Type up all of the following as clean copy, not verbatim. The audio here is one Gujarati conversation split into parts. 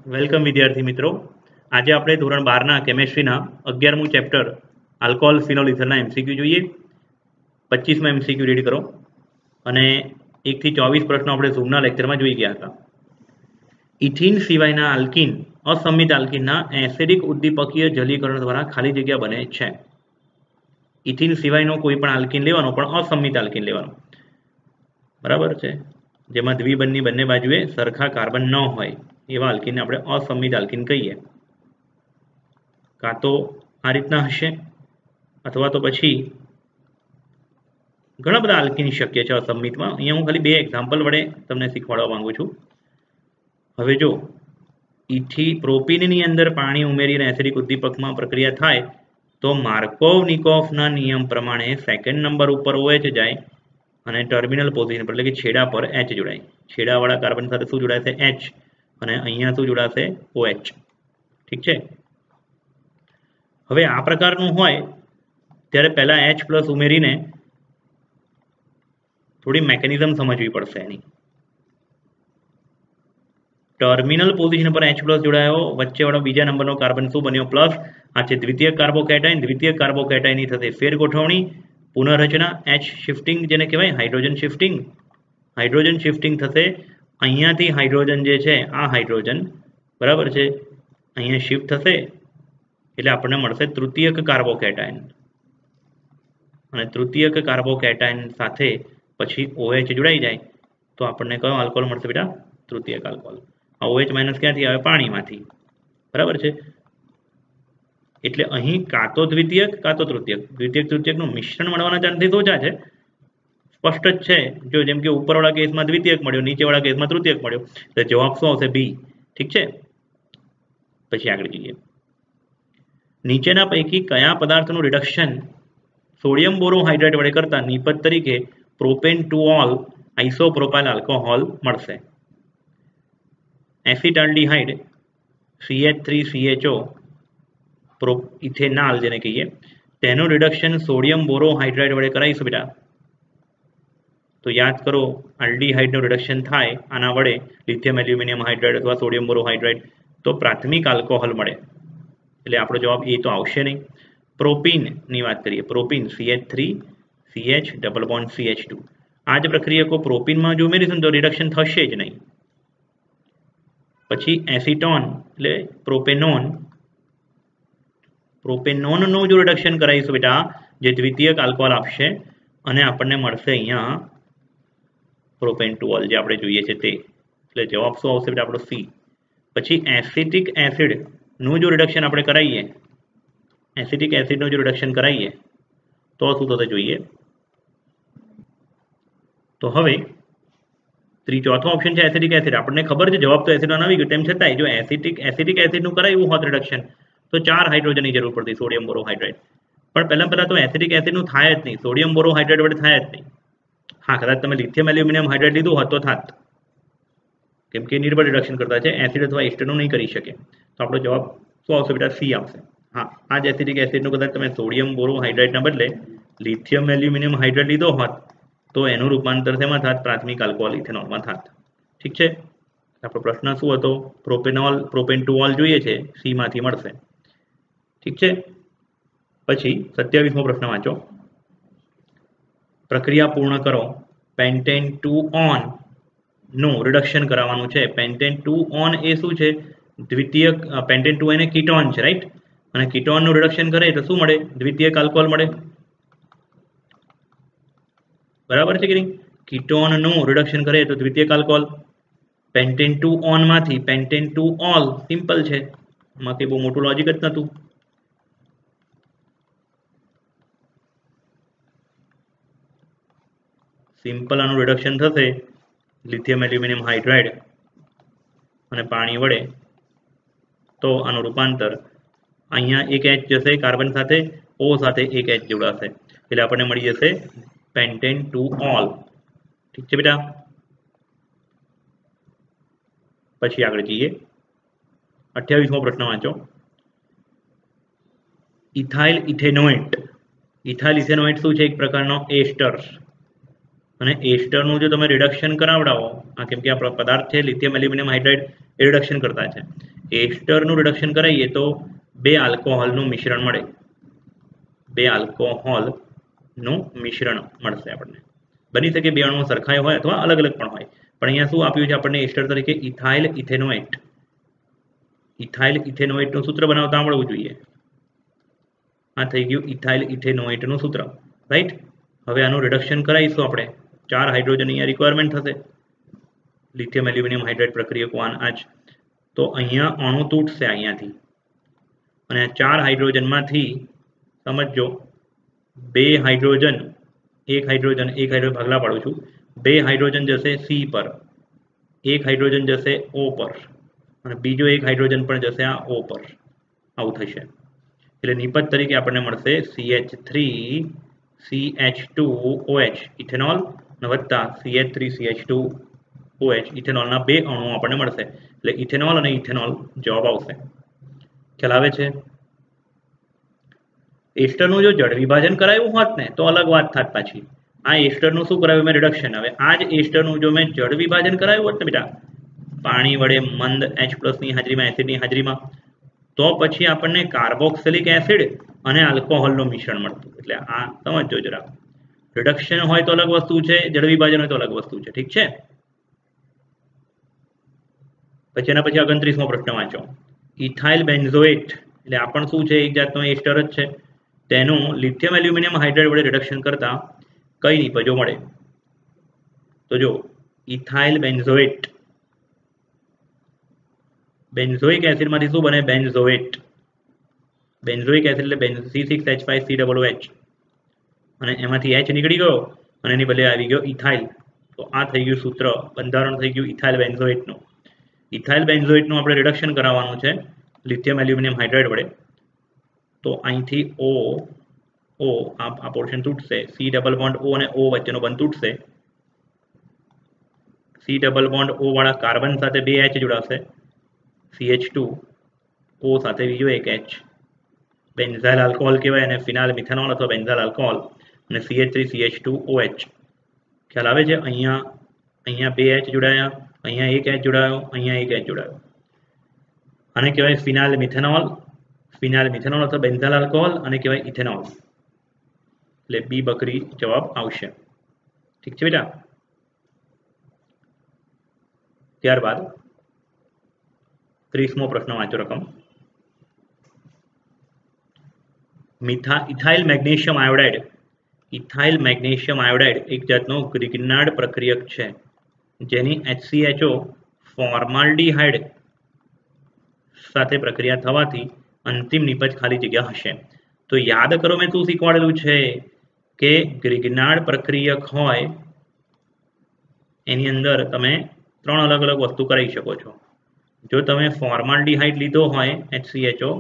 વેલકમ વિદ્યાર્થી મિત્રો. આજે આપણે ધોરણ 12ના કેમેસ્ટ્રીના 11મું ચેપ્ટર આલ્કોહોલ ફિનોલ ઇથરના એમસીક્યુ જોઈએ. 25માં એમસીક્યુ રીડ કરો અને 1 થી 24 પ્રશ્નો આપણે ઝૂમના લેક્ચરમાં જોઈ ગયા હતા. ઇથિન સિવાયના આલ્કીન અસંમિત આલ્કીનના એસિડિક ઉદ્દીપકીય જલીકરણ દ્વારા ખાલી જગ્યા બને છે. ઇથિન સિવાયનો કોઈ પણ આલ્કીન લેવાનો, પણ અસંમિત આલ્કીન લેવાનો, બરાબર છે, જેમાં દ્વિબંધની બંને બાજુએ સરખા કાર્બન ન હોય એવા આલ્કીનને આપણે અસંમિત આલ્કીન કહીએ. કાં તો આ રીતના હશે અથવા તો પછી ઘણા બધા આલ્કીન શક્ય છે અસંમિતમાં. અહીંયા હું ખાલી 2 એક્ઝામ્પલ વડે તમને શીખવાડવા માંગુ છું. હવે જો પ્રોપીનની અંદર પાણી ઉમેરીને એસિડિક ઉદ્દીપકમાં પ્રક્રિયા થાય તો માર્કોવ-નિકોફના નિયમ પ્રમાણે સેકન્ડ નંબર ઉપર OH જાય અને ટર્મિનલ પોઝિશન પર એટલે કે છેડા પર H જોડાય. છેડાવાળા કાર્બન સાથે શું જોડાશે? H. અને અહીંયા શું જોડાશે? OH. ઠીક છે. હવે આ પ્રકારનું હોય ત્યારે પહેલા H+ ઉમેરીને થોડી મેકેનિઝમ સમજવી પડશે એની. ટર્મિનલ પોઝિશન પર H+ જોડાયો, વચ્ચેવાળો બીજા નંબરનો કાર્બન શું બન્યો? પ્લસ. આ છે દ્વિતીયક કાર્બોકેટાયન. દ્વિતીયક કાર્બોકેટાયનની થશે ફેરગોઠવણી, પુનઃરચના, H શિફ્ટિંગ જેને કહેવાય હાઇડ્રોજન શિફ્ટિંગ. હાઇડ્રોજન શિફ્ટિંગ થશે. અહીંયાથી હાઇડ્રોજન જે છે આ હાઇડ્રોજન બરાબર છે અહીંયા શિફ્ટ થશે એટલે આપણને મળશે તૃતીયક કાર્બોકેટાયન. અને તૃતીયક કાર્બોકેટાયન સાથે પછી OH જોડાઈ જાય તો આપણને કયો આલ્કોહોલ મળશે બેટા? તૃતીયક આલ્કોહોલ. આ OH- ક્યાંથી આવે? પાણીમાંથી. બરાબર છે. એટલે અહીં કાં તો દ્વિતીયક કાં તો તૃતીયક. દ્વિતીયક તૃતીયકનું મિશ્રણ મળવાના ચાન્સીસ ઓછા છે. સ્પષ્ટ જ છે. જો જેમ કે ઉપરવાળા કેસમાં દ્વિતીયક મળ્યો, નીચેવાળા કેસમાં તૃતીયક મળ્યો, એટલે જવાબ શું આવશે? બી. ઠીક છે. પછી આગળ જઈએ. નીચેના પૈકી કયા પદાર્થનું રિડક્શન સોડિયમ બોરોહાઇડ્રેટ વડે કરતા નિપજ તરીકે પ્રોપેન-2-ઓલ આઇસોપ્રોપાઇલ આલ્કોહોલ મળશે? એસિટાલ્ડીહાઇડ, CH3CHO, ઇથેનાલ જેને કહીએ, તેનું રિડક્શન સોડિયમ બોરોહાઇડ્રેટ વડે કરાવીશું બેટા. તો યાદ કરો, આલ્ડીહાઇડનું રિડક્શન થાય આના વડે લિથિયમ એલ્યુમિનિયમ હાઇડ્રેટ અથવા સોડિયમ બોરોહાઇડ્રેટ તો પ્રાથમિક આલ્કોહોલ મળે. એટલે આપણો જવાબ એ તો આવશે નહીં. પ્રોપીનની વાત કરીએ. Propyne CH3CH double bond CH2. આ જ પ્રક્રિયકો પ્રોપીનમાં જો ઉમેરીશું તો રિડક્શન થશે જ નહીં. પછી એસિટોન એટલે પ્રોપેનોનનું જો રિડક્શન કરાવીશું બેટા જે દ્વિતીયક આલ્કોહોલ આપશે અને આપણને મળશે અહીંયા પ્રોપેન-2-ઓલ જે આપણે જોઈએ છે તે. એટલે જવાબ શું આવશે બેટા આપણો? C. પછી એસિટિક એસિડનું જો રિડક્શન આપણે કરાવીએ, એસિટિક એસિડનું જો રિડક્શન કરાવીએ તો શું થશે જોઈએ. તો હવે ચોથો ઓપ્શન છે એસિટિક એસિડ. આપણને ખબર છે જવાબ તો એસિડોન આવી ગયો, તેમ છતાંય જો એસિટિક એસિડનું કરાવ્યું હોત રિડક્શન તો 4 હાઇડ્રોજનની જરૂર પડતી સોડિયમ બોરોહાઇડ્રેટ. પણ પહેલા તો એસિટિક એસિડનું થાય જ નહીં, સોડિયમ બોરોહાઇડ્રેટ વડે થાય જ નહીં. હા, કદાચ તમે લિથિયમ એલ્યુમિનિયમ હાઇડ્રેટ લીધું હોત તો થાત, કેમ કે નિર્બળ રિડક્શન કરતા છે, એસિડ અથવા એસ્ટરનું નહીં કરી શકે. તો આપણો જવાબ શું આવશે બેટા? C આવશે. હા, આ જ એસિટિક એસિડનું કદાચ તમે સોડિયમ બોરોહાઇડ્રેટના બદલે લિથિયમ એલ્યુમિનિયમ હાઇડ્રેટ લીધો હોત તો એનું રૂપાંતર શેમાં થાત? પ્રાથમિક આલ્કોહોલ ઇથેનોલમાં થાત. ઠીક છે. આપણો પ્રશ્ન શું હતો? પ્રોપેન-2-ઓલ જોઈએ છે, C માંથી મળશે. ઠીક છે. પછી 27મો પ્રશ્ન વાંચો. પ્રક્રિયા પૂર્ણ કરો. પેન્ટેન-2-ઓન નું રિડક્શન કરાવવાનું છે. પેન્ટેન-2-ઓન એ શું છે? દ્વિતીયક. પેન્ટેન-2-ઓન એ કીટોન છે, રાઈટ? અને કીટોનનું રિડક્શન કરે તો શું મળે? દ્વિતીયક આલ્કોહોલ મળે. બરાબર છે કે નહીં? કીટોનનું રિડક્શન કરે તો દ્વિતીયક આલ્કોહોલ. પેન્ટેન-2-ઓન માંથી પેન્ટેન-2-ઓલ સિમ્પલ છે, એમાં કંઈ બહુ મોટું લોજિક જ નહોતું. સિમ્પલ આનું રિડક્શન થશે લિથિયમ એલ્યુમિનિયમ હાઇડ્રાઇડ અને પાણી વડે તો આનું રૂપાંતર અહીંયા એક H જશે કાર્બન સાથે, O સાથે એક H જોડાશે એટલે આપણને મળી જશે પેન્ટેન-2-ઓલ. ઠીક છે બેટા. પછી આગળ જઈએ. 28મો પ્રશ્ન વાંચો. Ethyl ethanoate. ઇથાઇલ ઇથેનોએટ શું છે? એક પ્રકારનો એસ્ટર. અને એસ્ટરનું જો તમે રિડક્શન કરાવડાવો, કેમ કે આ પદાર્થ છે લિથિયમ એલ્યુમિનિયમ હાઇડ્રાઇડ એ રિડક્શન કરતા છે, એસ્ટરનું રિડક્શન કરાવીએ તો 2 આલ્કોહોલનું મિશ્રણ મળે, 2 આલ્કોહોલનું મિશ્રણ મળશે આપણને. બની શકે 2 અણુઓ સરખા હોય અથવા અલગ અલગ પણ હોય, પણ અહીંયા શું આપ્યું છે આપણને એસ્ટર તરીકે? Ethyl ethanoate. ઇથાઇલ ઇથેનોએટનું સૂત્ર બનાવતા આવડવું જોઈએ. આ થઈ ગયું ઇથાઇલ ઇથેનોએટનું સૂત્ર, રાઈટ. હવે આનું રિડક્શન કરાવીશું આપણે. 4 હાઇડ્રોજન અહીંયા રિક્વાયરમેન્ટ થશે. લિથિયમ એલ્યુમિનિયમ હાઇડ્રાઇડ પ્રક્રિયકો આ જ. તો અહીંયા અણુ તૂટશે અહીંયાથી, અને આ 4 હાઇડ્રોજનમાંથી સમજો 2 હાઇડ્રોજન, એક હાઇડ્રોજન ભાગલા પાડું છું. 2 હાઇડ્રોજન જશે સી પર, 1 હાઇડ્રોજન જશે ઓ પર, અને બીજો 1 હાઇડ્રોજન પણ જશે આ ઓ પર. આવું થશે. એટલે નિપજ તરીકે આપણને મળશે CH3CH2OH ઇથેનોલ વત્તા CH3CH2OH ઇથેનોલના 2 અણુઓ આપણને મળશે. એટલે ઇથેનોલ અને ઇથેનોલ જવાબ આવશે. ખ્યાલ આવે છે? એસ્ટરનું જો જળ વિભાજન કરાયું હોત ને તો અલગ વાત થાત પાછી. આ એસ્ટરનું શું કરાવ્યું મેં? રિડક્શન. હવે આ જ એસ્ટરનું જો મેં જળ વિભાજન કરાયું હોત ને બેટા, પાણી વડે મંદ H+ ની હાજરીમાં, એસિડની હાજરીમાં, તો પછી આપણને કાર્બોક્સિલિક એસિડ અને આલ્કોહોલનું મિશ્રણ મળતું. એટલે આ સમજો જરા. રિડક્શન હોય તો અલગ વસ્તુ છે, જળ વિભાજન હોય તો અલગ વસ્તુ છે. ઠીક છે? પછી એના પછી 29મો પ્રશ્ન વાંચો. ઇથાઇલ બેન્ઝોએટ એટલે આ પણ શું છે? એક જાતનો એસ્ટર જ છે. તેનું લિથિયમ એલ્યુમિનિયમ હાઇડ્રાઇડ વડે રિડક્શન કરતા કઈ નિપજો મળે? તો જો ઇથાઇલ બેન્ઝોએટ, બેન્ઝોઇક એસિડમાંથી શું બને? બેન્ઝોએટ. બેન્ઝોઇક એસિડ એટલે C6H5COOH, અને એમાંથી H નીકળી ગયો અને એની બદલે આવી ગયો ઇથાઇલ. તો આ થઈ ગયું સૂત્ર, બંધારણ થઈ ગયું ઇથાઇલ બેન્ઝોએટનું. ઇથાઇલ બેન્ઝોએટનું આપણે રિડક્શન કરાવવાનું છે લિથિયમ એલ્યુમિનિયમ હાઇડ્રાઇડ વડે. તો અહીંથી O આ પોર્શન તૂટશે, C ડબલ બોન્ડ O અને O વચ્ચેનો બંધ તૂટશે. C ડબલ બોન્ડ O વાળા કાર્બન સાથે 2 H જોડાશે, CH2 O સાથે બીજો એક H. બેન્ઝાઇલ આલ્કોહોલ કહેવાય, અને ફિનાઇલ મિથેનોલ અથવા બેન્ઝાઇલ આલ્કોહોલ, અને CH3CH2OH. ખ્યાલ આવે છે? અહીંયા 2 H જોડાયા, અહીંયા 1 H જોડાયો, અહીંયા 1 H જોડાયો. આને કહેવાય ફિનાઇલ મિથેનોલ, અથવા બેન્ઝાઇલ આલ્કોહોલ, અને કહેવાય ઇથેનોલ. એટલે બી બકરી જવાબ આવશે. ઠીક છે બેટા? ત્યારબાદ 30મો પ્રશ્ન વાંચો રકમ. Ethyl magnesium iodide. Ethyl magnesium iodide એક જાતનો ગ્રિગ્નાર્ડ પ્રક્રિયક છે, જેની HCHO ફોર્માલ્ડિહાઇડ સાથે પ્રક્રિયા થવાથી અંતિમ નિપજ ખાલી જગ્યા હશે. તો યાદ કરો મેં શું શીખવાડેલું છે કે ગ્રિગ્નાર્ડ પ્રક્રિયક હોય એની અંદર તમે 3 અલગ અલગ વસ્તુ કરી શકો છો. જો તમે ફોર્માલ્ડિહાઇડ લીધો હોય HCHO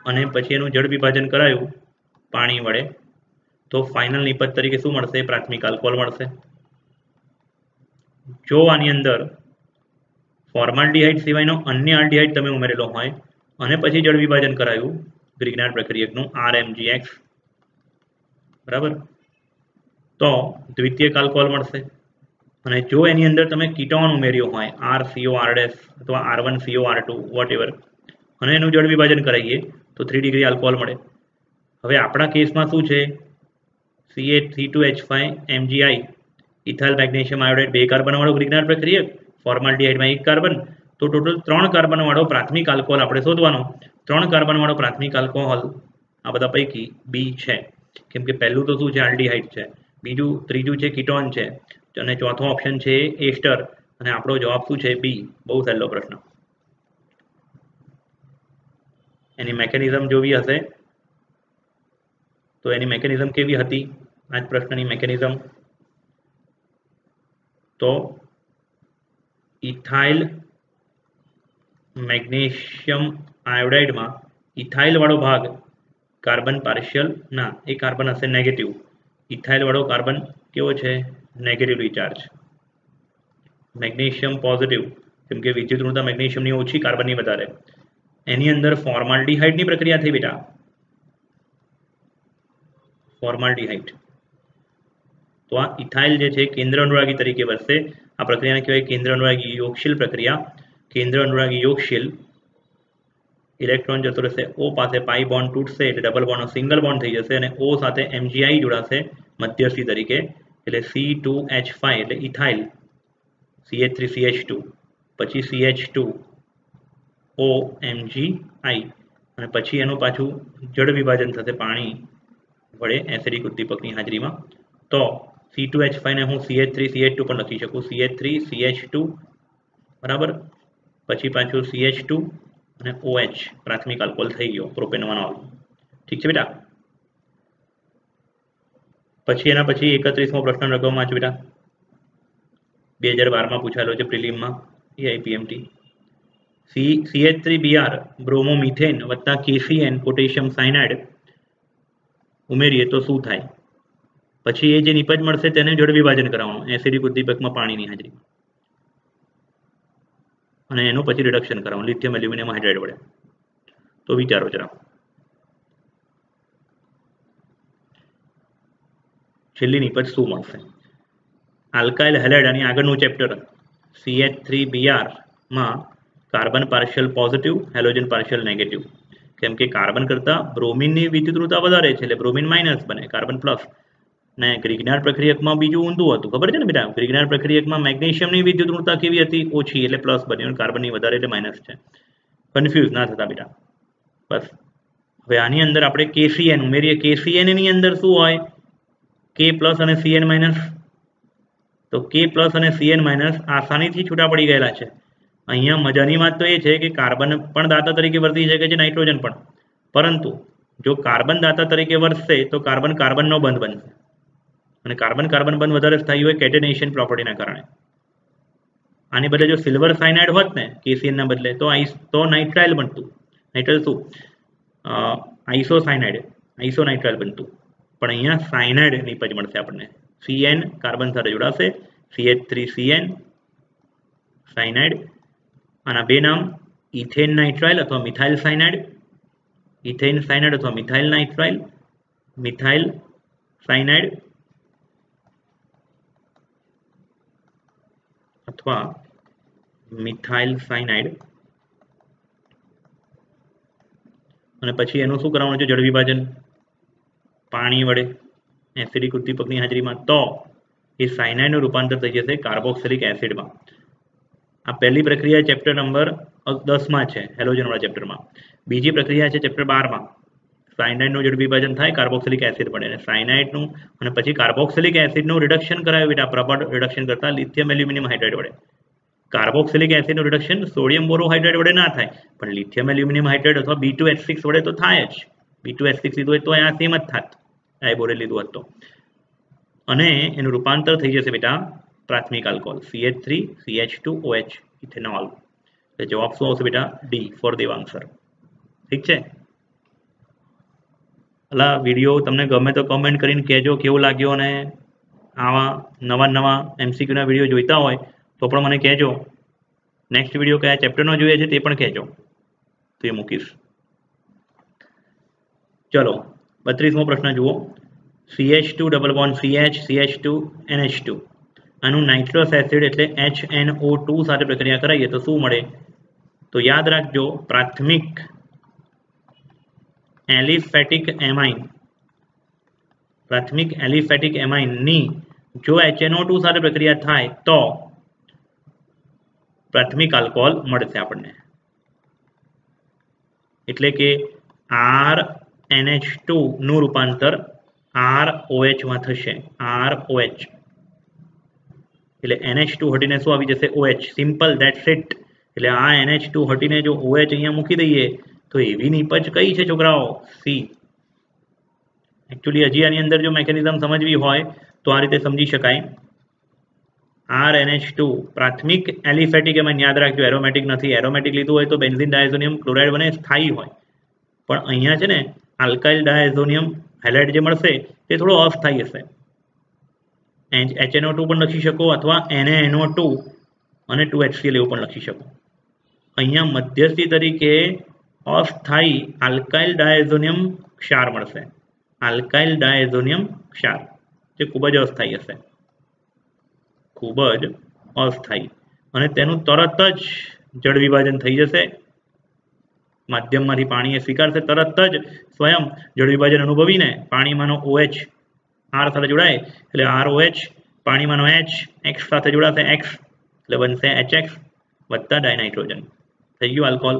અને પછી એનું જળ વિભાજન કરાયું પાણી વડે, તો ફાઇનલ નિપજ તરીકે શું મળશે? પ્રાથમિક આલ્કોહોલ મળશે. જો આની અંદર ફોર્માલ્ડિહાઇડ સિવાયનો અન્ય આલ્ડિહાઇડ તમે ઉમેરેલો હોય અને પછી જળ વિભાજન કરાયું ગ્રિગ્નાર્ડ પ્રક્રિયકનું RMGX, બરાબર, તો દ્વિતીયક આલ્કોહોલ મળશે. અને જો એની અંદર તમે કીટોન ઉમેર્યો હોય RCOR' અથવા R1COR2 વોટએવર, અને એનું જળ વિભાજન કરાવીએ તો 3 ડિગ્રી આલ્કોહોલ મળે. હવે આપણા કેસમાં શું છે? CH3CH2MgI ethyl magnesium iodide 2 carbon વાળો ગ્રિગ્નાર્ડ પ્રક્રિયક, ફોર્માલ્ડિહાઇડમાં 1 કાર્બન, તો ટોટલ 3 કાર્બન વાળો પ્રાથમિક આલ્કોહોલ આપણે શોધવાનો. 3 કાર્બન વાળો પ્રાથમિક આલ્કોહોલ આ બધા પૈકી બી છે, કેમ કે પહેલું તો શું છે? આલ્ડિહાઇડ છે, ત્રીજું છે કીટોન છે, અને ચોથો ઓપ્શન છે એસ્ટર, અને આપણો જવાબ શું છે? બી. બહુ સહેલો પ્રશ્ન. એની મેકેનિઝમ જોવી હશે તો એની મેકેનિઝમ કેવી હતી? આ જ પ્રશ્નની મેકેનિઝમ. તો ઇથાઇલ મેગ્નેશિયમ આયોડાઇડમાં ઇથાઇલ વાળો ભાગ કાર્બન પાર્શિયલ, ના, એ કાર્બન હશે નેગેટિવ. ઇથાઇલ વાળો કાર્બન કેવો છે? Negatively charge. મેગ્નેશિયમ પોઝિટિવ, કેમ કે વિદ્યુત ઋણતા મેગ્નેશિયમની ઓછી, કાર્બનની વધારે. એની અંદર ફોર્માલ્ડિહાઇડની પ્રક્રિયા થઈ બેટા, ફોર્માલ્ડિહાઇડ. તો આ ઇથાઇલ જે છે કેન્દ્ર અનુરાગી તરીકે વર્તે. આ પ્રક્રિયાને કહેવાય કેન્દ્ર અનુરાગી યોગશીલ પ્રક્રિયા. केंद्र अनुरागी योगशील इलेक्ट्रॉन जतो रहेशे ओ पासे पाई बॉन्ड तूटशे एटले डबल बॉन्ड सिंगल बॉन्ड थई जशे अने ओ साथे MgI जोड़ाशे मध्यस्थी तरीके एटले C2H5 एटले इथाइल CH3CH2 पछी CH2O MgI અને પછી એનું પાછું જળ વિભાજન થશે પાણી વડે એસિડિક ઉદ્દીપકની હાજરીમાં તો C2H5 ને હું CH3CH2 પણ લખી શકું CH3CH2 બરાબર પછી પાછું CH2 અને OH પ્રાથમિક આલ્કોહોલ થઈ ગયો પ્રોપેનોલ ઠીક છે બેટા પછી એના પછી 31મો પ્રશ્ન લખવામાં છે બેટા 2012 માં પૂછાયેલો છે પ્રિલિમમાં AIPMT CH3Br બ્રોમોમિથેન વત્તા KCN પોટેશિયમ સાયનાઇડ ઉમેરીએ તો શું થાય પછી એ જે નિપજ મળશે તેને જળ વિભાજન કરાવવાનું એસિડિક ઉદ્દીપકમાં પાણીની હાજરીમાં અને એનું પછી રિડક્શન કરવાનું લિથિયમ એલ્યુમિનિયમ હાઇડ્રાઇડ વડે તો વિચારો જરા છેલ્લી નિપજ શું મળશે આલ્કાઇલ હેલાઇડ આની આગળનું ચેપ્ટર CH3Br માં carbon partial positive halogen partial negative કેમ કે કાર્બન કરતા બ્રોમિનની વિદ્યુતઋણતા વધારે છે એટલે બ્રોમિન માઇનસ બને કાર્બન પ્લસ ને ગ્રિગ્નાર્ડ પ્રક્રિયકમાં બીજું ઊંધું હતું ખબર છે ને બેટા ગ્રિગ્નાર્ડ પ્રક્રિયકમાં મેગ્નેશિયમની વિદ્યુતઋણતા કેવી હતી ઓછી એટલે પ્લસ બન્યું કાર્બનની વધારે એટલે માઇનસ છે કન્ફ્યુઝ ના થતા બેટા બસ હવે આની અંદર આપણે KCN ઉમેરીએ KCN ની અંદર શું હોય K પ્લસ અને CN માઇનસ તો K પ્લસ અને CN માઇનસ આસાનીથી છૂટા પડી ગયેલા છે અહીંયા મજાની વાત તો એ છે કે કાર્બન પણ દાતા તરીકે વર્તી શકે છે નાઇટ્રોજન પણ પરંતુ જો કાર્બન દાતા તરીકે વર્તશે તો કાર્બન કાર્બનનો બંધ બનશે અને કાર્બન કાર્બન બંધ વધારે સ્થાયી હોય કેટેનેશન પ્રોપર્ટીના કારણે આની બદલે જો સિલ્વર સાયનાઇડ હોત ને KCN ના બદલે તો નાઇટ્રાઇલ બનતું નાઇટ્રાઇલ શું આઇસોનાઇટ્રાઇલ બનતું પણ અહીંયા સાયનાઇડ નિપજ મળશે આપણને CN કાર્બન સાથે જોડાશે CH3CN સાયનાઇડ આના બે નામ ઇથેન નાઇટ્રાઇલ અથવા મિથાઇલ સાયનાઇડ ઇથેન સાયનાઇડ અથવા મિથાઇલ નાઇટ્રાઇલ મિથાઇલ સાયનાઇડ અથવા મિથાઇલ સાયનાઇડ અને પછી એનું શું કરવાનું છે જળ વિભાજન પાણી વડે એસિડિક ઉદ્દીપકની હાજરીમાં તો એ સાયનાઇડનું રૂપાંતર થઈ જશે કાર્બોક્સિલિક એસિડમાં આ પહેલી પ્રક્રિયા ચેપ્ટર નંબર 10 માં છે હેલોજન વાળા ચેપ્ટરમાં બીજી પ્રક્રિયા છે ચેપ્ટર 12 માં સાયનાઇડનું જળ વિભાજન થાય કાર્બોક્સિલિક એસિડ બને અને સાયનાઇડનું અને પછી કાર્બોક્સિલિક એસિડનું રિડક્શન કરાવે બેટા પ્રબળ રિડક્શન કરતા લિથિયમ એલ્યુમિનિયમ હાઇડ્રાઇડ વડે કાર્બોક્સિલિક એસિડનું રિડક્શન સોડિયમ બોરોહાઇડ્રાઇડ વડે ના થાય પણ લિથિયમ એલ્યુમિનિયમ હાઇડ્રાઇડ અથવા B2H6 વડે તો થાય જ B2H6 લીધું હોય તો આ સેમ જ થાત આઇબોરેટ લીધું હોત તો અને એનું રૂપાંતર થઈ જશે બેટા प्राथमिक अल्कोहल CH3 CH2OH इथेनॉल तो जवाब શું આવશે બેટા ડી ફોર દેવાંગ સર ઠીક છે અલા વિડિયો તમને ગમે તો કમેન્ટ કરીને કહેજો કેવું લાગ્યો અને આવા નવા MCQ ના વિડિયો જોઈતા હોય તો પણ મને કહેજો નેક્સ્ટ વિડિયો કયા ચેપ્ટરનો જોઈએ છે તે પણ કહેજો તો એ મૂકીશ ચલો 32મો પ્રશ્ન જુઓ CH2 double bond CH CH2 NH2 આનું નાઇટ્રસ એસિડ એટલે HNO2 સાથે પ્રક્રિયા કરાવીએ તો શું મળે તો યાદ રાખજો પ્રાથમિક એલિફેટિક એમાઇન ની જો HNO2 સાથે પ્રક્રિયા થાય તો પ્રાથમિક આલ્કોહોલ મળશે આપણને એટલે કે RNH2 નું રૂપાંતર ROH માં થશે ROH એટલે NH2 હટીને શું આવી જશે OH સિમ્પલ ધેટ્સ ઇટ એટલે આ NH2 હટીને જો OH અહીંયા મૂકી દઈએ તો એવી નિપજ કઈ છે છોકરાઓ C एक्चुअली हजी आनी अंदर जो मेकेनिज्म समझवी होय तो आ रीते समझी शकाय RNH2 प्राथमिक एलिफेटिक एमाइन याद राखजो एरोमेटिक नहीं एरोमेटिक लीधुं होय तो बेन्जीन डायज़ोनियम क्लोराइड बने स्थायी होय पण अहींया छे ने आल्काइल डायज़ोनियम हेलाइड जे मळशे ते थोड़ो अस्थायी हशे HNO2 पण लखी शको अथवा NaNO2 અને 2HCl એવું પણ લખી શકો અહીંયા મધ્યસ્થી તરીકે અસ્થાયી આલ્કાઇલ ડાયઝોનિયમ ક્ષાર મળશે આલ્કાઇલ ડાયઝોનિયમ ક્ષાર જે ખૂબ જ અસ્થાયી હશે અને તેનું તરત જ जड़ विभाजन थई जशे, माध्यममांथी पाणी स्वीकारशे, तरत ज स्वयं जड़ विभाजन अनुभवीने पाणीमांनो OH R साथे जोड़ाय एटले ROH, पाणीमांनो H X साथे जोड़ाशे X एटले बनशे HX वत्ता डायनाइट्रोजन। थई गयुं आल्कोहोल।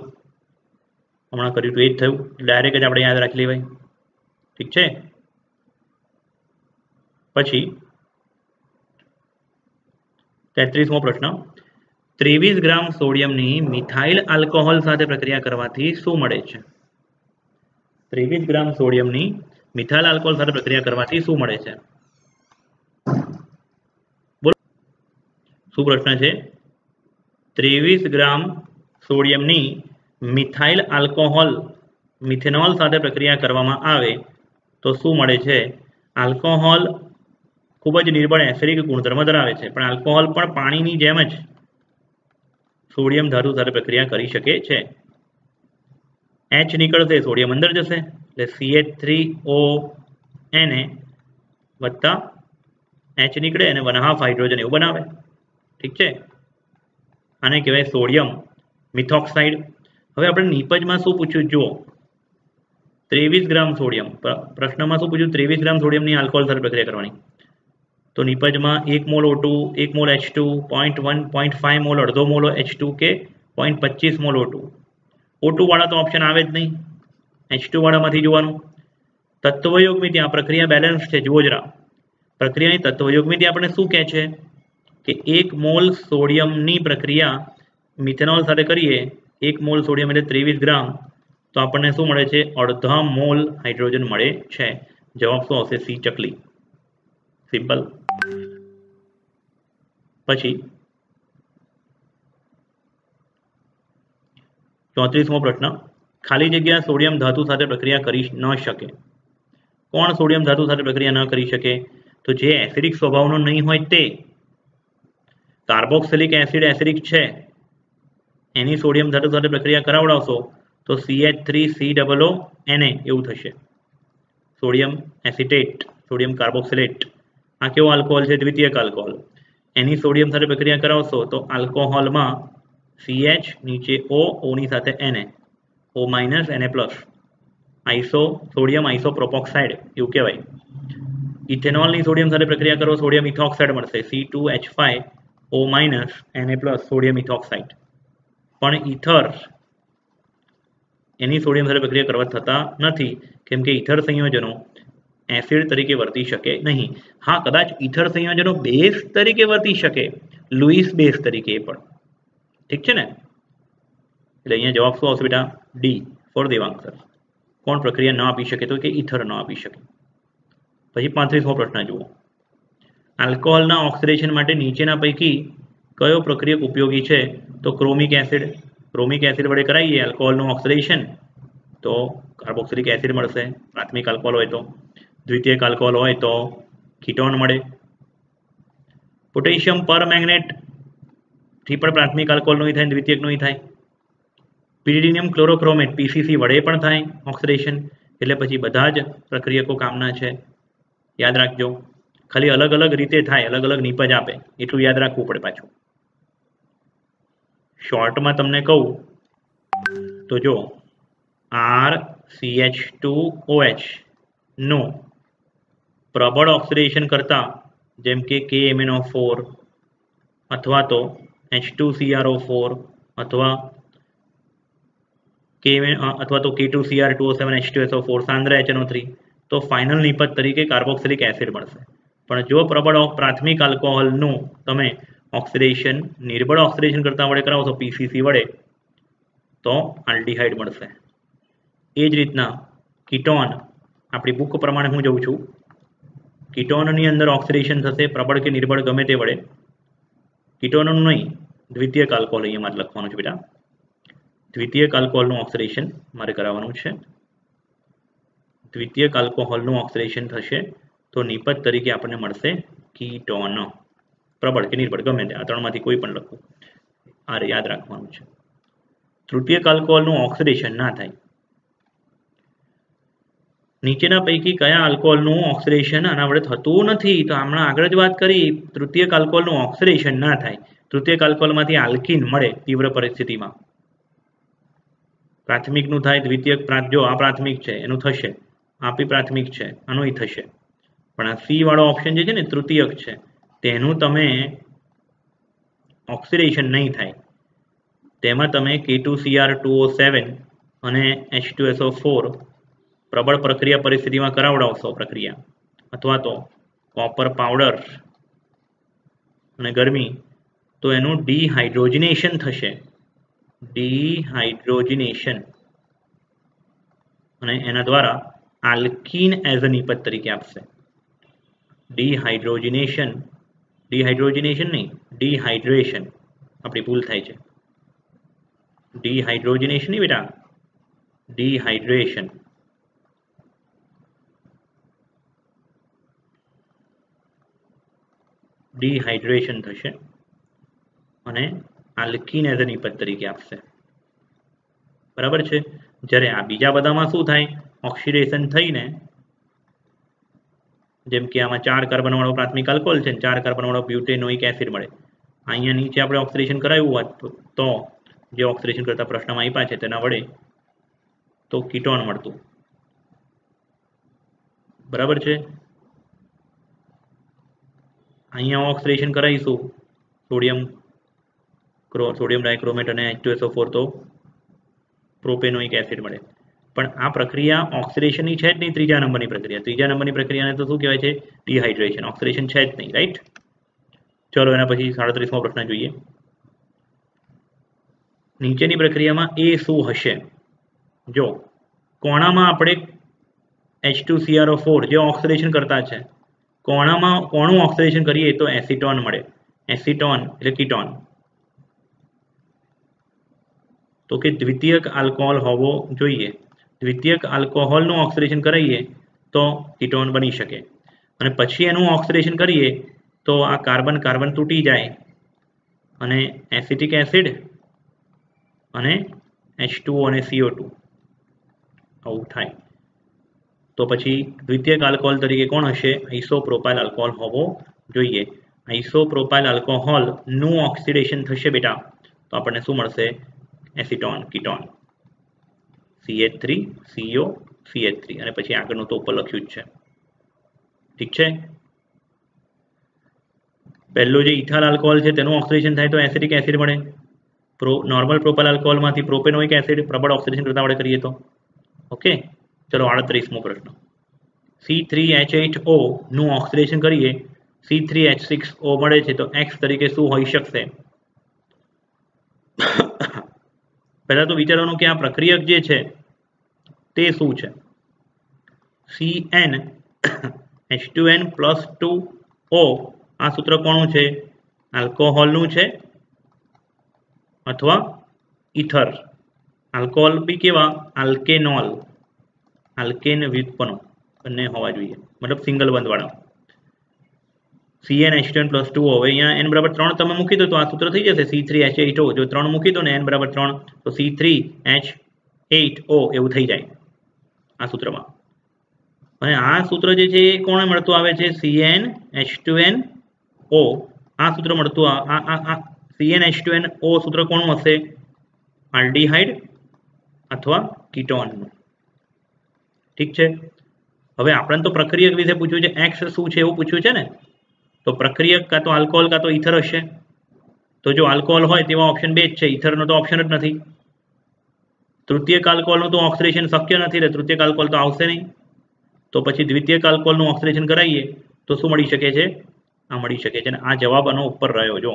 हमणां कर्युं तो ए ज थयुं, डायरेक्ट ज आपणे याद राखी लेवाय। ठीक छे। पछी 33मो प्रश्न, 23 ग्राम सोडियमनी मिथाइल आल्कोहोल साथे प्रक्रिया करवाथी शुं मळे छे? 23 ग्राम सोडियमनी मिथाइल आल्कोहोल साथे प्रक्रिया करवाथी शुं मळे छे? बोलो शुं प्रश्न छे? 23 ग्राम सोडियमनी मिथाइल आल्कोहोल मिथेनॉल साथे प्रक्रिया करवामां आवे तो शुं मळे छे? आल्कोहोल खूब ज निर्बळ एसिडिक गुणधर्म धरावे छे, पण आल्कोहोल पण पाणीनी जेम ज सोडियम धातु साथे प्रक्रिया करी शके छे। H निकळशे, सोडियम अंदर जशे એટલે CH3ONA वत्ता H निकळे અને 1/2 हाइड्रोजन એવું બનાવે। ठीक छे। આને કહેવાય સોડિયમ મિથોક્સાઇડ। હવે આપણે નિપજમાં શું પૂછ્યું જુઓ, 23 ગ્રામ સોડિયમ, પ્રશ્નમાં શું પૂછ્યું? 23 ગ્રામ સોડિયમની આલ્કોહોલ સાથે પ્રક્રિયા કરવાની। तो निपज में 1 मोल O2, 1 मोल H2, 0.1, 0.5 मोल अर्धो मोल H2 के 0.25 मोल O2। O2 वाला तो ऑप्शन आवे ज नहीं, H2 वाला मांथी जोवानुं। तत्वयोगमिति आ प्रक्रिया बेलेन्स छे, जुओ जरा। प्रक्रियानी तत्वयोगमिति आपणे शुं कहे छे कि 1 मोल सोडियमनी प्रक्रिया मिथेनॉल साथे करीए, 1 मोल सोडियम एटले 23 ग्राम, तो आपणे शुं मळे छे? अर्धा मोल हाइड्रोजन मळे छे। जवाब शुं आवशे? सी चकली। सिंपल। पछी 34मो प्रश्न, खाली जग्या सोडियम धातु साथे प्रक्रिया करी न शके। कोण सोडियम धातु साथे प्रक्रिया न करी शके? तो जे एसिडिक स्वभावनो नहीं होय ते। कार्बोक्सिलिक एसिड एसिडिक छे, एनी सोडियम धातु साथे प्रक्रिया करावडावशो तो CH3COONA एवुं थशे। सोडियम एसिटेट, सोडियम कार्बोक्सिलेट, आ केवो आल्कोहोल छे? द्वितीयक आल्कोहोल। एनी सोडियम साथे प्रक्रिया करावशो तो आल्कोहोल में CH नीचे O, O नी साथे Na, O minus Na plus, iso sodium isopropoxide एवुं कहेवाय। इथेनॉल नी सोडियम साथे प्रक्रिया करो, सोडियम इथोक्साइड मळशे, C2H5O minus Na plus, sodium ethoxide. पण ईथर एनी सोडियम साथे प्रक्रिया करवा थता नथी, केम के ईथर संयोजनो एसिड तरीके वर्ती शके नहीं। हाँ, कदाच ईथर संयोजनो बेस तरीके वर्ती शके, लुईस बेस तरीके पण। ठीक है ने? એટલે અહીંયા જવાબ શું આવશે બેટા? D four Devang sir. કોણ પ્રક્રિયા ન આપી શકે? તો કે ઈથર ન આપી શકે। પછી 35મો પ્રશ્ન જુઓ, આલ્કોહોલના ઓક્સિડેશન માટે નીચેના પૈકી કયો પ્રક્રિયક ઉપયોગી છે? તો ક્રોમિક એસિડ વડે કરાવીએ આલ્કોહોલનું ઓક્સિડેશન તો કાર્બોક્સિલિક એસિડ મળશે, પ્રાથમિક આલ્કોહોલ હોય તો। द्वितीयक आल्कोहोल होय तो कीटोन मळे। पोटेशियम परमेंगनेट थी पण प्राथमिक आल्कोहोल नहीं थाय, द्वितीयक नहीं थाय। पिरिडिनियम क्लोरोक्रोमेट PCC वडे पण थाय ऑक्सिडेशन, एटले पछी बधा ज प्रक्रियको कामना छे। याद राखजो, खाली अलग अलग रीते थाय, अलग अलग निपज आपे एटलुं याद राखवुं पड़े। पाछुं शॉर्ट में तमने कहूं तो जो RCH2OH नो प्रबल ऑक्सिडेशन करता जेम के KMnO4 अथवा तो H2CrO4 अथवा K2Cr2O7 H2SO4 सांद्र HNO3 तो फाइनल निपज तरीके कार्बोक्सिलिक एसिड मळशे। पण जो प्रबल प्राथमिक आल्कोहोलनुं तमे ऑक्सिडेशन निर्बळ ऑक्सिडेशन करता वडे करावो तो PCC वडे तो आल्डिहाइड मळशे। ए ज रीतना कीटोन आपणी बुक प्रमाणे हूँ जोऊं छुं, कीटोननी अंदर ऑक्सिडेशन थशे प्रबळ के निर्बळ गमे ते वडे। कीटोननुं नहीं, द्वितीयक आल्कोहोल अहींया मारे लखवानुं छे बेटा। द्वितीयक आल्कोहोलनुं ऑक्सिडेशन मारे कराववानुं छे। द्वितीयक आल्कोहोलनुं ऑक्सिडेशन थशे तो निपज तरीके आपणे मळशे कीटोन, प्रबळ के निर्बळ गमे ते, आ त्रणमांथी कोई पण लखो। आ याद राखवानुं छे। तृतीयक आल्कोहोलनुं ऑक्सिडेशन ना थाय। નીચેના પૈકી કયા આલ્કોહોલનું ઓક્સિડેશન આના વડે થતું નથી? તો હમણાં આગળ જ વાત કરી, તૃતીયક આલ્કોહોલનું ઓક્સિડેશન ના થાય. તૃતીયક આલ્કોહોલમાંથી આલ્કીન મળે તીવ્ર પરિસ્થિતિમાં. પ્રાથમિકનું થાય, દ્વિતીયક જો આ પ્રાથમિક છે એનું થશે, આ બી પ્રાથમિક છે આનું થશે, પણ આ સી વાળો ઓપ્શન જે છે ને તૃતીયક છે તેનું તમે ઓક્સિડેશન નહીં થાય. તેમાં તમે K2Cr2O7 અને H2SO4 પ્રબળ પ્રક્રિયા પરિસ્થિતિમાં કરાવડાવશો પ્રક્રિયા, અથવા તો કોપર પાવડર અને ગરમી, તો એનું ડિહાઇડ્રોજનેશન થશે. ડિહાઇડ્રોજનેશન, અને એના દ્વારા આલ્કીન એઝ અ નિપજ તરીકે આપશે. ડિહાઇડ્રોજનેશન નહીં, ડિહાઇડ્રેશન, આપણી ભૂલ થાય છે. ડિહાઇડ્રોજનેશન નહીં બેટા, ડિહાઇડ્રેશન. ડિહાઇડ્રેશન થશે અને આલ્કીન એઝ અ નિપજ તરીકે આપશે. બરાબર છે. જ્યારે આ બીજા બધામાં શું થાય? ઓક્સિડેશન થઈને, જેમ કે આમાં 4 કાર્બન વાળો પ્રાથમિક આલ્કોહોલ છે, 4 કાર્બન વાળો બ્યુટેનોઇક એસિડ મળે. અહીંયા નીચે આપણે ઓક્સિડેશન કરાવ્યું હોત તો જે ઓક્સિડેશન કરતા પ્રશ્નમાં આપ્યા છે તેના વડે તો કીટોન મળતું. બરાબર છે. અહીંયા ઓક્સિડેશન કરાવીશું સોડિયમ ડાયક્રોમેટ અને H2SO4 તો પ્રોપેનોઇક એસિડ મળે. પણ આ પ્રક્રિયા ઓક્સિડેશનની છે જ નહીં. ત્રીજા નંબરની પ્રક્રિયાને તો શું કહેવાય છે? ડિહાઇડ્રેશન. ઓક્સિડેશન છે જ નહીં, રાઈટ? ચલો એના પછી 37મો પ્રશ્ન જોઈએ. નીચેની પ્રક્રિયામાં એ શું હશે? જો કોણામાં આપણે H2CrO4 જે ઓક્સિડેશન કરતા છે, કોણું ઓક્સિડેશન કરીએ તો એસિટોન મળે. એસિટોન એટલે કીટોન. તો કે દ્વિતીયક આલ્કોહોલ હોવો જોઈએ. દ્વિતીયક આલ્કોહોલનું ઓક્સિડેશન કરાવીએ તો કીટોન બની શકે, અને પછી એનું ઓક્સિડેશન કરીએ તો આ કાર્બન તૂટી જાય અને એસિટિક એસિડ અને H2O અને CO2 આવું થાય. તો પછી દ્વિતીયક આલ્કોહોલ તરીકે કોણ હશે? આઇસોપ્રોપાઇલ આલ્કોહોલ હોવો જોઈએ. આઇસોપ્રોપાઇલ આલ્કોહોલનું ઓક્સિડેશન થશે બેટા તો આપણને શું મળશે? એસિટોન, કીટોન, CH3CO CH3, અને પછી આગળનું તો ઉપર લખ્યું જ છે. ઠીક છે. પહેલો જે ઇથાઇલ આલ્કોહોલ છે તેનું ઓક્સિડેશન થાય તો એસિટિક એસિડ મળે. નોર્મલ પ્રોપાઇલ આલ્કોહોલમાંથી પ્રોપેનોઇક એસિડ પ્રબળ ઓક્સિડેશન કરતા વડે કરીએ તો. ઓકે. ચલો 38મો પ્રશ્ન. C3H8O નું ઓક્સિડેશન કરીએ, C3H6O મળે છે, તો X તરીકે શું હોઈ શકશે? પહેલા તો વિચારવાનું કે આ પ્રક્રિયક જે છે તે શું છે? CnH2n+2O આ સૂત્ર કોનું છે? આલ્કોહોલનું છે અથવા ઇથર. આલ્કોહોલ બી કેવા? આલ્કેનોલ, આલ્કેન વ્યુત્પન્નો બંને હોવા જોઈએ, મતલબ સિંગલ બંધ વાળા. CnH2n+2O. હવે અહીંયા n બરાબર 3 તમે મૂકી દો તો આ સૂત્ર થઈ જશે C3H8O. જો 3 મૂકી દો ને n બરાબર 3 તો C3H8O એવું થઈ જાય આ સૂત્રમાં. અને આ સૂત્ર જે છે એ કોને મળતું આવે છે? CnH2nO. આ સૂત્ર મળતું આ CnH2nO સૂત્ર કોનું હશે? આલ્ડીહાઇડ અથવા કીટોનનું. ઠીક છે. હવે આપણને તો પ્રક્રિયક વિશે પૂછ્યું છે, X શું છે એવું પૂછ્યું છે ને, તો પ્રક્રિયક કાં તો આલ્કોહોલ કાં તો ઇથર હશે. તો જો આલ્કોહોલ હોય તેવા ઓપ્શન 2 જ છે, ઇથરનો તો ઓપ્શન જ નથી. તૃતીયક આલ્કોહોલનું તો ઓક્સિડેશન શક્ય નથી, એટલે તૃતીયક આલ્કોહોલ તો આવશે નહીં. તો પછી દ્વિતીયક આલ્કોહોલનું ઓક્સિડેશન કરાવીએ તો શું મળી શકે છે? આ મળી શકે છે. અને આ જવાબ આનો ઉપર રહ્યો. જો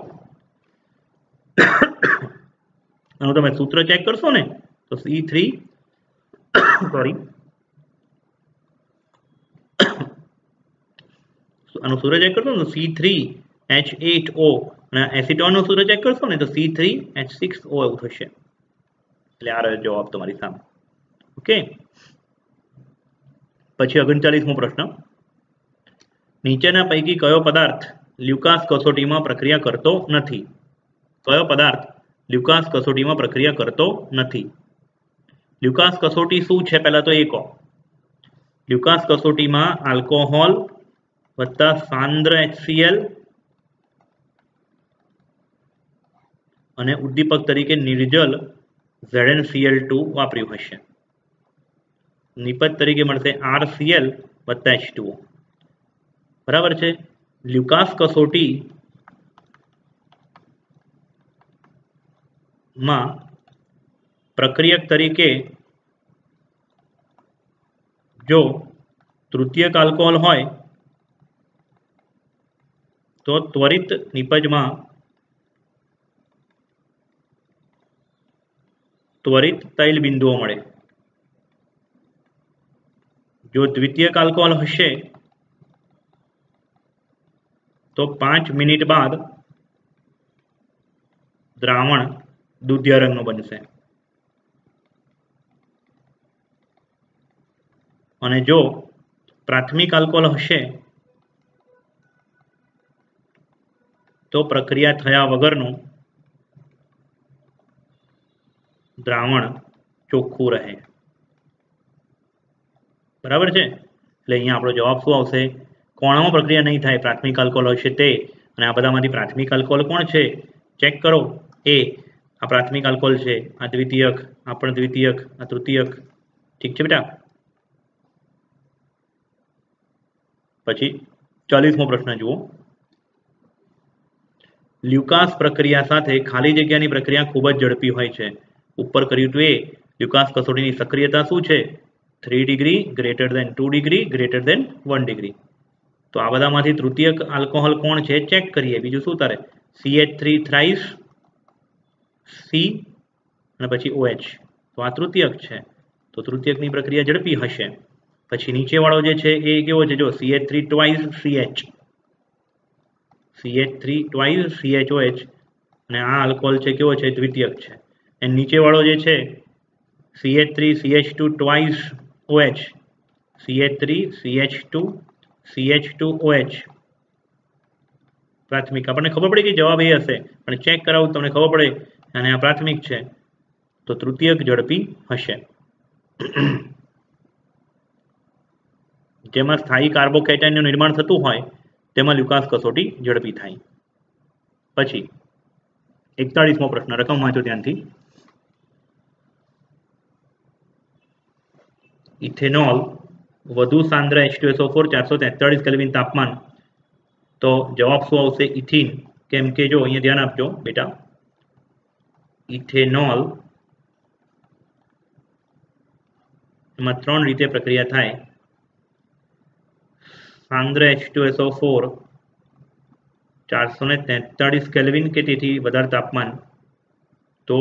આનું તમે સૂત્ર ચેક કરશો ને તો આનું સૂત્ર ચેક કરશો ને તો C3H8O, અને એસિટોનનું સૂત્ર ચેક કરશો ને તો C3H6O એવું થશે. એટલે આ રહ્યો જવાબ તમારી સામે. ઓકે. પછી 39મો પ્રશ્ન. નીચેના પૈકી કયો પદાર્થ લ્યુકાસ કસોટીમાં પ્રક્રિયા કરતો નથી? કયો પદાર્થ લ્યુકાસ કસોટીમાં પ્રક્રિયા કરતો નથી? લ્યુકાસ કસોટી શું છે પહેલા તો એ કહો. લ્યુકાસ કસોટીમાં આલ્કોહોલ વત્તા સાંદ્ર HCl અને ઉદ્દીપક તરીકે નિર્જલ ZnCl2 વાપર્યું હશે. નિપજ તરીકે મળશે RCl વત્તા H2O. બરાબર છે. લ્યુકાસ કસોટી માં પ્રક્રિયક તરીકે જો તૃતીયક આલ્કોહોલ હોય તો ત્વરિત નિપજમાં ત્વરિત તૈલ બિંદુઓ મળે. જો દ્વિતીયક આલ્કોહોલ હશે તો 5 મિનિટ બાદ દ્રાવણ દૂધિયા રંગનું બનશે. અને જો પ્રાથમિક આલ્કોહોલ હશે તો પ્રક્રિયા થયા વગરનું દ્રાવણ ચોખ્ખું રહે. બરાબર છે. એટલે અહીંયા આપણો જવાબ શું આવશે? કોણામાં પ્રક્રિયા નહીં થાય, પ્રાથમિક આલ્કોહોલ હશે તે. અને આ બધામાંથી પ્રાથમિક આલ્કોહોલ કોણ છે? ચેક કરો. આ પ્રાથમિક આલ્કોહોલ છે, આ દ્વિતીયક, આ પણ દ્વિતીયક, આ તૃતીયક. ઠીક છે બેટા. પછી 40મો પ્રશ્ન જુઓ. લ્યુકાસ પ્રક્રિયા સાથે ખાલી જગ્યાની પ્રક્રિયા ખૂબ જ ઝડપી હોય છે. ઉપર કર્યું હતું એ લ્યુકાસ કસોટીની સક્રિયતા શું છે? 3 degree, greater than 2 degree, greater than 1 degree. તો આ બધામાંથી તૃતીયક આલ્કોહોલ કોણ છે ચેક કરીએ. બીજું શું તારે? CH3 થ્રાઇસ C અને પછી OH. તો આ તૃતીયક છે, તો તૃતીયકની પ્રક્રિયા ઝડપી હશે. પછી નીચેવાળો જે છે એ કેવો છે? જો CH3 twice CH, CH3 twice CHOH. અને આ આલ્કોહોલ છે કેવો છે? દ્વિતીયક છે. અને નીચેવાળો જે છે CH3 CH2 twice OH, CH3 CH2 CH2OH. પ્રાથમિક. આપણને ખબર પડી કે જવાબ એ હશે, પણ ચેક કરાવું તમને ખબર પડે. અને આ પ્રાથમિક છે તો તૃતીયક ઝડપી હશે. જેમાં સ્થાયી કાર્બોકેટાયનનું નિર્માણ થતું હોય તેમાં લ્યુકાસ કસોટી ઝડપી થાય. પછી 41મો પ્રશ્ન, રકમ વાંચો ધ્યાનથી. ઇથેનોલ વધુ સાંદ્ર H2SO4 443 કેલ્વિન તાપમાન. તો જવાબ શું આવશે? ઇથિન. કેમ કે જો અહીંયા ધ્યાન આપજો બેટા, ઇથેનોલ એમાં 3 રીતે પ્રક્રિયા થાય. સાંદ્ર H2SO4 443 કેલ્વિન કે તેથી વધારે તાપમાન તો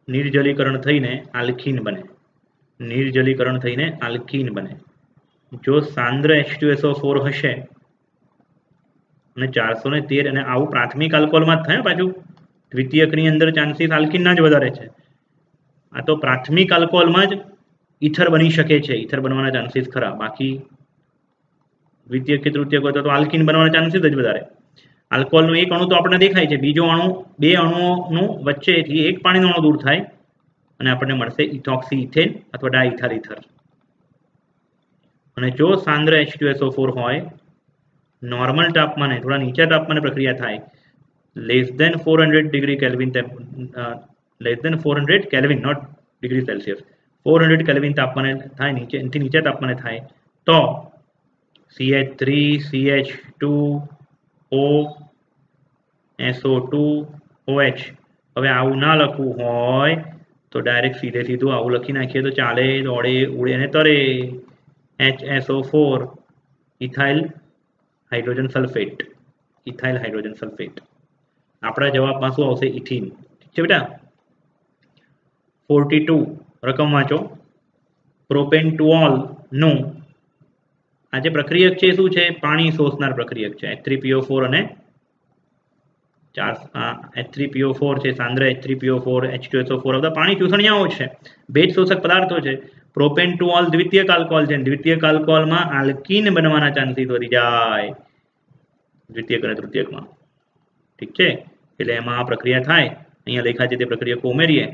નિર્જલીકરણ થઈને આલ્કીન બને. નિર્જલીકરણ થઈને આલ્કીન બને. જો સાંદ્ર H2SO4 હશે અને 413, અને આવું પ્રાથમિક આલ્કોહોલમાં જ થાય પાછું. દ્વિતીયકની અંદર ચાન્સીસ આલ્કીનના જ વધારે છે. આ તો પ્રાથમિક આલ્કોહોલમાં જ ઇથર બની શકે છે, ઇથર બનવાના ચાન્સીસ ખરા. બાકી દ્વિતીયક કે તૃતીયક હોય તો આલ્કીન બનવાના ચાન્સીસ જ વધારે. આલ્કોહોલનું એક અણુ તો આપણને દેખાય છે, બીજો અણુ, બે અણુઓનું વચ્ચેથી એક પાણીનો અણુ દૂર થાય અને આપણને મળશે ઇથોક્સી ઇથેન અથવા ડાઇથાઇલ ઇથર. અને જો સાંદ્ર H2SO4 હોય, નોર્મલ તાપમાને, થોડા નીચા તાપમાને પ્રક્રિયા થાય, less than 400 degree Kelvin, less than 400 Kelvin, not degree Celsius, 400 Kelvin તાપમાને થાય, એનાથી નીચા તાપમાને થાય, તો CH3 CH2O SO2 OH. હવે આવું ના લખવું હોય તો ડાયરેક્ટ સીધે સીધું આવું લખી નાખીએ તો ચાલે, દોડે, ઉડે અને તરે. HSO4 ethyl hydrogen sulphate, ethyl hydrogen sulphate. આપણા જવાબમાં શું આવશે? ઇથિન. ઠીક છે બેટા. 42 રકમ વાંચો. પ્રોપેન્ટુઓલ નું આ જે પ્રક્રિયક છે શું છે? પાણી શોષનાર પ્રક્રિયક છે. H3PO4 અને H3PO4 છે, સાંદ્ર H3PO4 H2SO4 બધા પાણી ચૂસણિયાઓ છે, ભેજ શોષક પદાર્થો છે. પ્રોપેન્ટુઓલ દ્વિતીયક આલ્કોહોલ છે. દ્વિતીયક આલ્કોહોલમાં આલ્કીન બનવાના ચાન્સીસ વધી જાય દ્વિતીયક અને તૃતીયકમાં. ઠીક છે. એટલે એમાં આ પ્રક્રિયા થાય, અહીંયા લેખા છે તે પ્રક્રિયકો ઉમેરીએ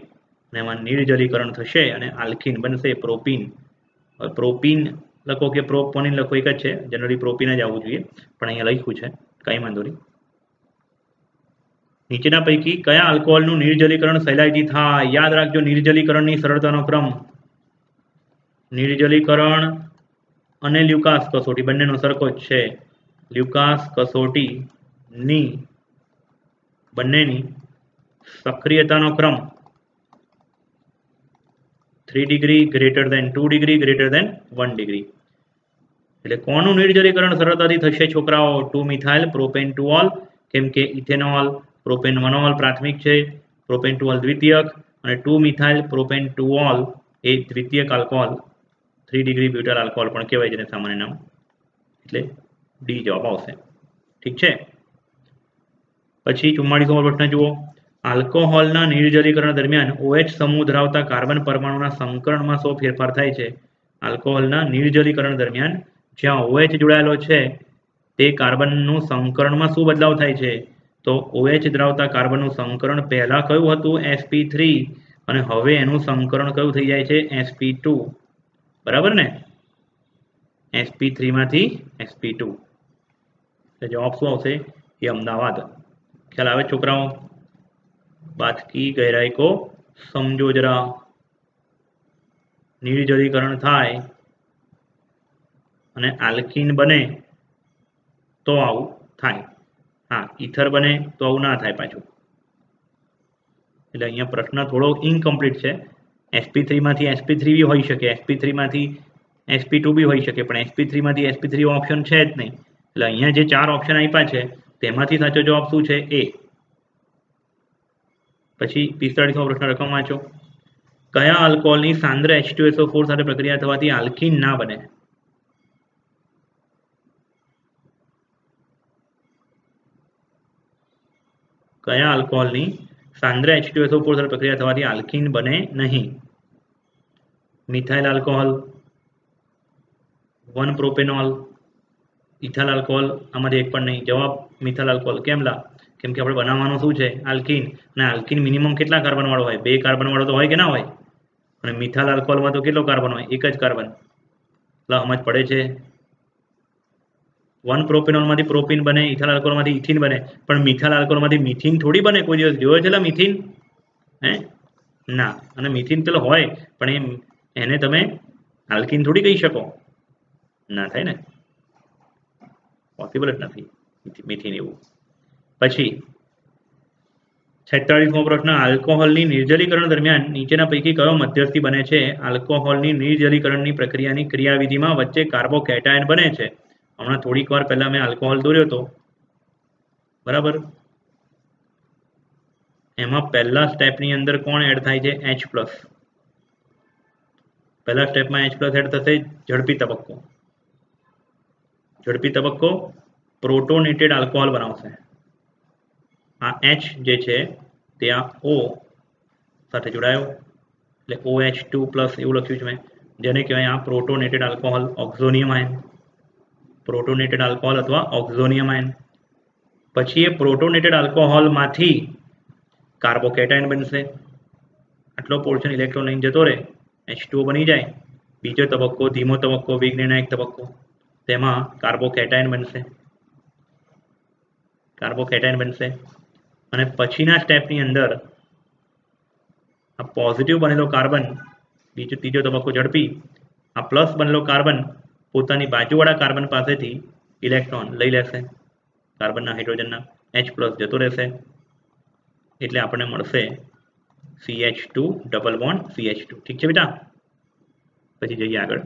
અને એમાં નિર્જલીકરણ થશે અને આલ્કીન બનશે, પ્રોપીન. પ્રોપીન લખો કે પ્રોપોનિન લખો, એક જ છે, જનરલી પ્રોપિન જ આવવું જોઈએ, પણ અહીંયા લખ્યું છે, કંઈ વાંધો નહીં. નીચેના પૈકી કયા આલ્કોહોલનું નિર્જલીકરણ સહેલાઈથી થાય? યાદ રાખજો, નિર્જલીકરણની સરળતાનો ક્રમ. નિર્જલીકરણ અને લ્યુકાસ કસોટી બંનેનો સરખો જ છે. લ્યુકાસ કસોટીની બંનેની સક્રિયતાનો ક્રમ 3 degree greater than 2 degree greater than 1 degree. એટલે કોનું નિર્જલીકરણ સરળતાથી થશે છોકરાઓ? 2 મિથાઇલ પ્રોપેન 2 ઓલ, કેમ કે ઇથેનોલ પ્રોપેન 1 ઓલ પ્રાથમિક છે, પ્રોપેન 2 ઓલ દ્વિતીયક, અને 2 મિથાઇલ પ્રોપેન 2 ઓલ એ દ્વિતીયક આલ્કોહોલ, 3 ડિગ્રી બ્યુટાઇલ આલ્કોહોલ પણ કહેવાય છે સામાન્ય નામ, એટલે ડી જવાબ આવશે. ઠીક છે. પછી 44મો પ્રશ્ન જુઓ. આલ્કોહોલના નિર્જલીકરણ દરમિયાન OH સમૂહ ધરાવતા કાર્બન પરમાણુના સંકરણમાં શો ફેરફાર થાય છે? આલ્કોહોલના નિર્જલીકરણ દરમિયાન જ્યાં OH જોડાયેલો છે તે કાર્બનનું સંકરણમાં શું બદલાવ થાય છે? તો OH ધરાવતા કાર્બનનું સંકરણ પહેલા કયું હતું? sp3, અને હવે એનું સંકરણ કયું થઈ જાય છે? sp2. બરાબર ને? sp3 માંથી sp2. જવાબ શું આવશે? એ અમદાવાદ. ખ્યાલ આવે છોકરાઓ? बात की गहराई को समझो जरा. निर्जलीकरण थाय અને આલ્કીન બને તો આવું થાય. હા, ઈથર બને તો આવું ના થાય પાછું. એટલે અહીંયા પ્રશ્ન થોડો ઇનકમ્પ્લીટ છે. sp3 માંથી sp3 બી હોઈ શકે, sp3 માંથી sp2 બી હોઈ શકે, પણ sp3 માંથી sp3 ઓપ્શન છે જ નહીં. એટલે અહીંયા જે 4 ઓપ્શન આપ્યા છે તેમાંથી સાચો જવાબ શું છે? એ. પછી 45મો પ્રશ્ન રકમ વાંચો. કયા આલ્કોહોલની સાંદ્ર H2SO4 સાથે પ્રક્રિયા થવાથી આલ્કીન ના બને? કયા આલ્કોહોલની સાંદ્ર H2SO4 સાથે પ્રક્રિયા થવાથી આલ્કીન બને નહીં? Methyl alcohol, 1 propanol, ethyl alcohol, આમાંથી એક પણ નહીં. જવાબ મિથાઇલ આલ્કોહોલ. કેમ લા? કેમ કે આપણે બનાવવાનું શું છે? આલ્કીન. અને આલ્કીન મિનિમમ કેટલા કાર્બન વાળો હોય? 2 કાર્બન વાળો તો હોય કે ના હોય? અને મિથાઇલ આલ્કોહોલમાં તો કેટલો કાર્બન હોય? એક જ કાર્બન. એટલે સમજ પડે છે? 1 પ્રોપેનોલમાંથી પ્રોપીન બને, ઇથાઇલ આલ્કોહોલમાંથી ઇથીન બને, પણ મિથાઇલ આલ્કોહોલમાંથી મિથીન થોડી બને. કોઈ દિવસ જોયો છે મિથીન? હે ના. અને મિથીન પેલો હોય પણ એને તમે આલ્કીન થોડી કહી શકો. ના થાય ને, પોસિબલ જ નથી મિથીન એવું. પછી 46મો પ્રશ્ન. આલ્કોહોલની નિર્જલીકરણ દરમિયાન નીચેના પૈકી કયો મધ્યસ્થી બને છે? આલ્કોહોલની નિર્જલીકરણની પ્રક્રિયાની ક્રિયાવિધિમાં વચ્ચે કાર્બોકેટાયન બને છે. હમણાં થોડીક વાર પહેલા મેં આલ્કોહોલ દોર્યો હતો, બરાબર? એમાં પહેલા સ્ટેપની અંદર કોણ એડ થાય છે? H+. પહેલા સ્ટેપમાં H+ એડ થશે. ઝડપી તબક્કો. ઝડપી તબક્કો પ્રોટોનેટેડ આલ્કોહોલ બનાવશે. આ H જે છે તે આ O સાથે જોડાયો એટલે OH2+ એવું લખ્યું છે મેં, જેને કહેવાય આ પ્રોટોનેટેડ આલ્કોહોલ, ઓક્ઝોનિયમ આયન. પ્રોટોનેટેડ આલ્કોહોલ અથવા ઓક્ઝોનિયમ આયન. પછી એ પ્રોટોનેટેડ આલ્કોહોલમાંથી કાર્બોકેટાયન બનશે. આટલો પોર્શન ઇલેક્ટ્રોન લઈને જતો રહે, H2O બની જાય. બીજો તબક્કો, ધીમો તબક્કો, વિનિર્ણાયક તબક્કો, તેમાં કાર્બોકેટાયન બનશે. કાર્બોકેટાયન બનશે. અને પછીના સ્ટેપની અંદર આ પોઝિટિવ બનેલો કાર્બન, ત્રીજો તબક્કો ઝડપી, આ પ્લસ બનેલો કાર્બન પોતાની બાજુવાળા કાર્બન પાસેથી ઇલેક્ટ્રોન લઈ લેશે. કાર્બનના હાઇડ્રોજનના H+ જતો રહેશે. એટલે આપણને મળશે CH2 ડબલ બોન્ડ CH2. ઠીક છે બેટા? પછી જઈએ આગળ.